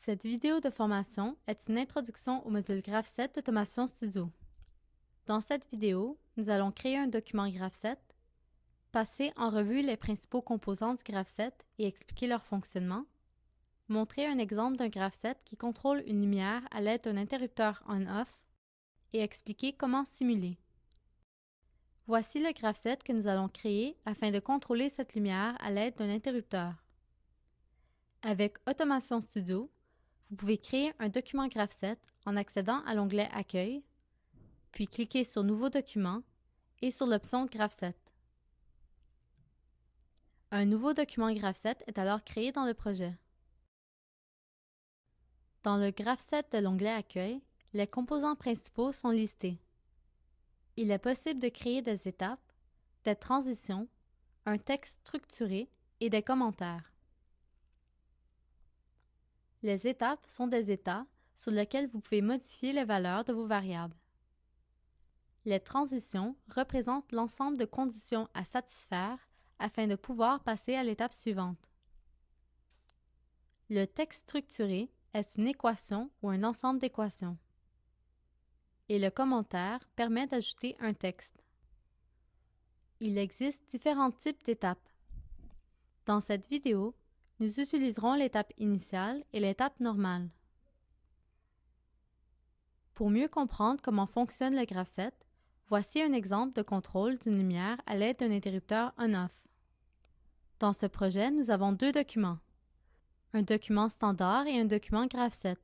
Cette vidéo de formation est une introduction au module Graph7 d'Automation Studio. Dans cette vidéo, nous allons créer un document Graph7, passer en revue les principaux composants du Graph7 et expliquer leur fonctionnement, montrer un exemple d'un Graph7 qui contrôle une lumière à l'aide d'un interrupteur on-off et expliquer comment simuler. Voici le Graph7 que nous allons créer afin de contrôler cette lumière à l'aide d'un interrupteur. Avec Automation Studio, vous pouvez créer un document Graph7 en accédant à l'onglet Accueil, puis cliquez sur Nouveau document et sur l'option Graph7. Un nouveau document Graph7 est alors créé dans le projet. Dans le Graph7 de l'onglet Accueil, les composants principaux sont listés. Il est possible de créer des étapes, des transitions, un texte structuré et des commentaires. Les étapes sont des états sur lesquels vous pouvez modifier les valeurs de vos variables. Les transitions représentent l'ensemble de conditions à satisfaire afin de pouvoir passer à l'étape suivante. Le texte structuré est une équation ou un ensemble d'équations. Et le commentaire permet d'ajouter un texte. Il existe différents types d'étapes. Dans cette vidéo, nous utiliserons l'étape initiale et l'étape normale. Pour mieux comprendre comment fonctionne le Graph7, voici un exemple de contrôle d'une lumière à l'aide d'un interrupteur on-off. Dans ce projet, nous avons deux documents, un document standard et un document Graph7.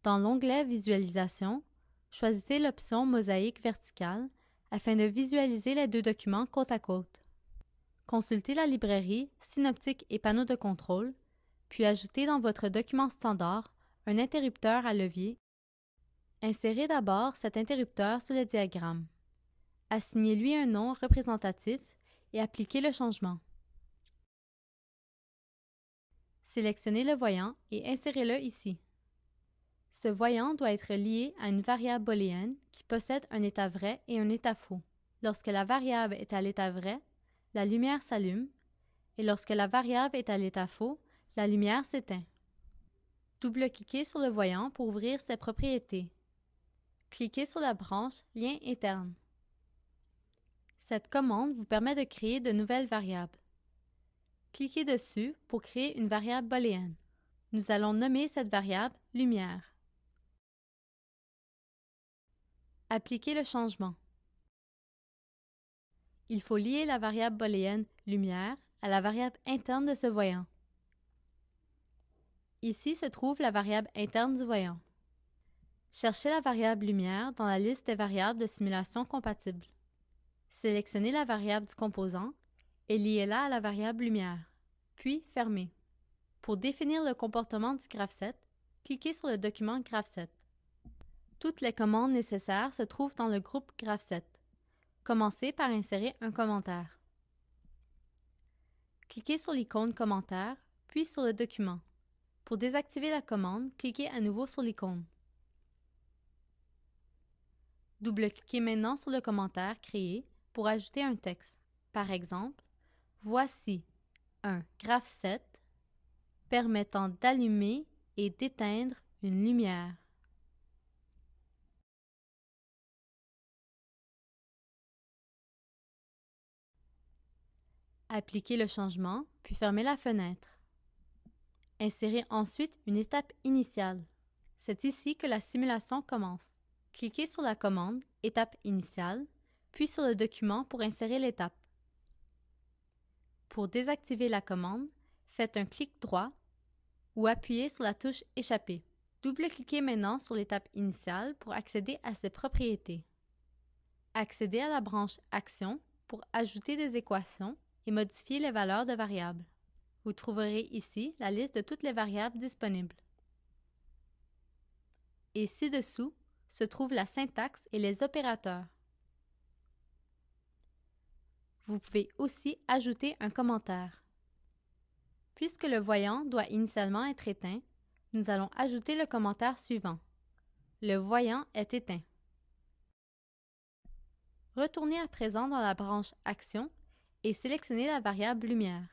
Dans l'onglet Visualisation, choisissez l'option Mosaïque verticale afin de visualiser les deux documents côte à côte. Consultez la librairie Synoptique et panneaux de contrôle, puis ajoutez dans votre document standard un interrupteur à levier. Insérez d'abord cet interrupteur sur le diagramme. Assignez-lui un nom représentatif et appliquez le changement. Sélectionnez le voyant et insérez-le ici. Ce voyant doit être lié à une variable booléenne qui possède un état vrai et un état faux. Lorsque la variable est à l'état vrai, la lumière s'allume, et lorsque la variable est à l'état faux, la lumière s'éteint. Double-cliquez sur le voyant pour ouvrir ses propriétés. Cliquez sur la branche « Lien interne ». Cette commande vous permet de créer de nouvelles variables. Cliquez dessus pour créer une variable booléenne. Nous allons nommer cette variable « Lumière ». Appliquez le changement. Il faut lier la variable booléenne « Lumière » à la variable interne de ce voyant. Ici se trouve la variable interne du voyant. Cherchez la variable lumière dans la liste des variables de simulation compatibles. Sélectionnez la variable du composant et liez-la à la variable lumière, puis fermez. Pour définir le comportement du Graph7, cliquez sur le document Graph7. Toutes les commandes nécessaires se trouvent dans le groupe Graph7. Commencez par insérer un commentaire. Cliquez sur l'icône Commentaire, puis sur le document. Pour désactiver la commande, cliquez à nouveau sur l'icône. Double-cliquez maintenant sur le commentaire créé pour ajouter un texte. Par exemple, voici un Graph7 permettant d'allumer et d'éteindre une lumière. Appliquez le changement, puis fermez la fenêtre. Insérez ensuite une étape initiale. C'est ici que la simulation commence. Cliquez sur la commande « Étape initiale », puis sur le document pour insérer l'étape. Pour désactiver la commande, faites un clic droit ou appuyez sur la touche « Échapper ». Double-cliquez maintenant sur l'étape initiale pour accéder à ses propriétés. Accédez à la branche « Action » pour ajouter des équations et modifier les valeurs de variables. Vous trouverez ici la liste de toutes les variables disponibles. Et ci-dessous se trouve la syntaxe et les opérateurs. Vous pouvez aussi ajouter un commentaire. Puisque le voyant doit initialement être éteint, nous allons ajouter le commentaire suivant. Le voyant est éteint. Retournez à présent dans la branche Action et sélectionnez la variable Lumière.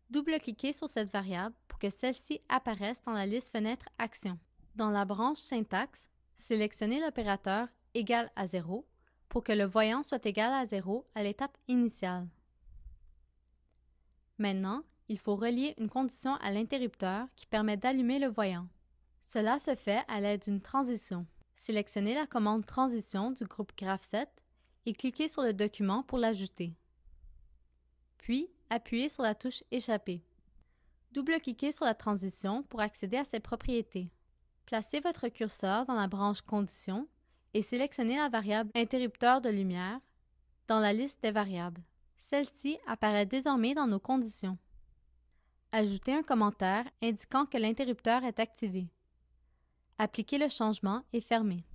Double-cliquez sur cette variable pour que celle-ci apparaisse dans la liste fenêtre Action. Dans la branche Syntaxe, sélectionnez l'opérateur égal à 0 pour que le voyant soit égal à 0 à l'étape initiale. Maintenant, il faut relier une condition à l'interrupteur qui permet d'allumer le voyant. Cela se fait à l'aide d'une transition. Sélectionnez la commande Transition du groupe Graph7 et cliquez sur le document pour l'ajouter. Puis, appuyez sur la touche Échapper. Double-cliquez sur la transition pour accéder à ses propriétés. Placez votre curseur dans la branche Conditions et sélectionnez la variable Interrupteur de lumière dans la liste des variables. Celle-ci apparaît désormais dans nos conditions. Ajoutez un commentaire indiquant que l'interrupteur est activé. Appliquez le changement et fermez.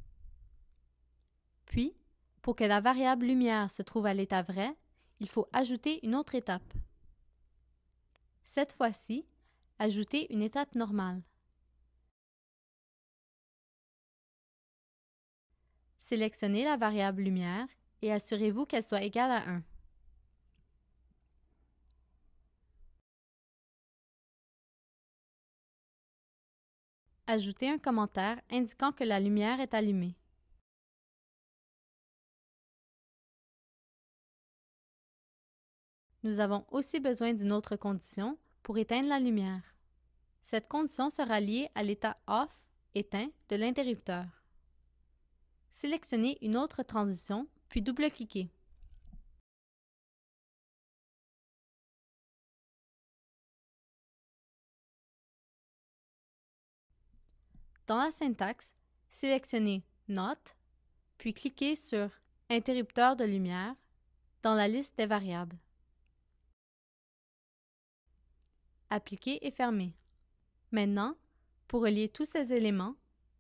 Puis, pour que la variable lumière se trouve à l'état vrai, il faut ajouter une autre étape. Cette fois-ci, ajoutez une étape normale. Sélectionnez la variable lumière et assurez-vous qu'elle soit égale à 1. Ajoutez un commentaire indiquant que la lumière est allumée. Nous avons aussi besoin d'une autre condition pour éteindre la lumière. Cette condition sera liée à l'état off, éteint, de l'interrupteur. Sélectionnez une autre transition, puis double-cliquez. Dans la syntaxe, sélectionnez Not, puis cliquez sur Interrupteur de lumière dans la liste des variables. Appliquez et fermez. Maintenant, pour relier tous ces éléments,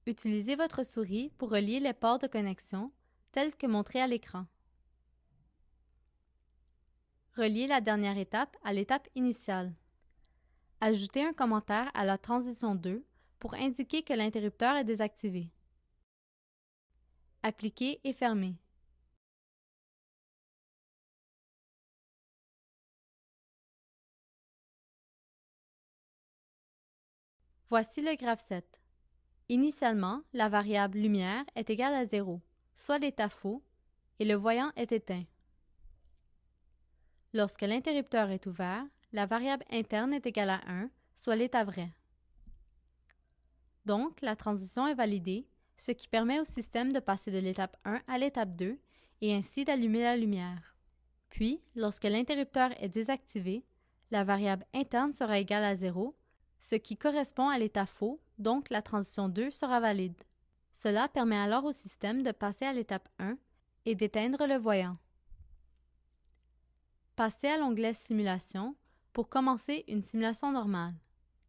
utilisez votre souris pour relier les ports de connexion tels que montrés à l'écran. Reliez la dernière étape à l'étape initiale. Ajoutez un commentaire à la transition 2 pour indiquer que l'interrupteur est désactivé. Appliquez et fermez. Voici le Graph7. Initialement, la variable lumière est égale à 0, soit l'état faux, et le voyant est éteint. Lorsque l'interrupteur est ouvert, la variable interne est égale à 1, soit l'état vrai. Donc, la transition est validée, ce qui permet au système de passer de l'étape 1 à l'étape 2 et ainsi d'allumer la lumière. Puis, lorsque l'interrupteur est désactivé, la variable interne sera égale à 0, ce qui correspond à l'état faux, donc la transition 2 sera valide. Cela permet alors au système de passer à l'étape 1 et d'éteindre le voyant. Passez à l'onglet Simulation pour commencer une simulation normale.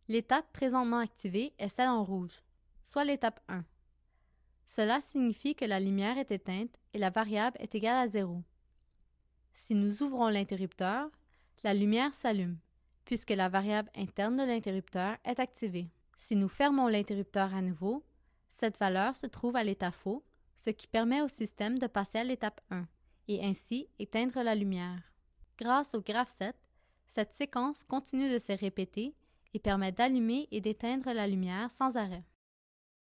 L'étape présentement activée est celle en rouge, soit l'étape 1. Cela signifie que la lumière est éteinte et la variable est égale à 0. Si nous ouvrons l'interrupteur, la lumière s'allume, puisque la variable interne de l'interrupteur est activée. Si nous fermons l'interrupteur à nouveau, cette valeur se trouve à l'état faux, ce qui permet au système de passer à l'étape 1 et ainsi éteindre la lumière. Grâce au Graph7, cette séquence continue de se répéter et permet d'allumer et d'éteindre la lumière sans arrêt.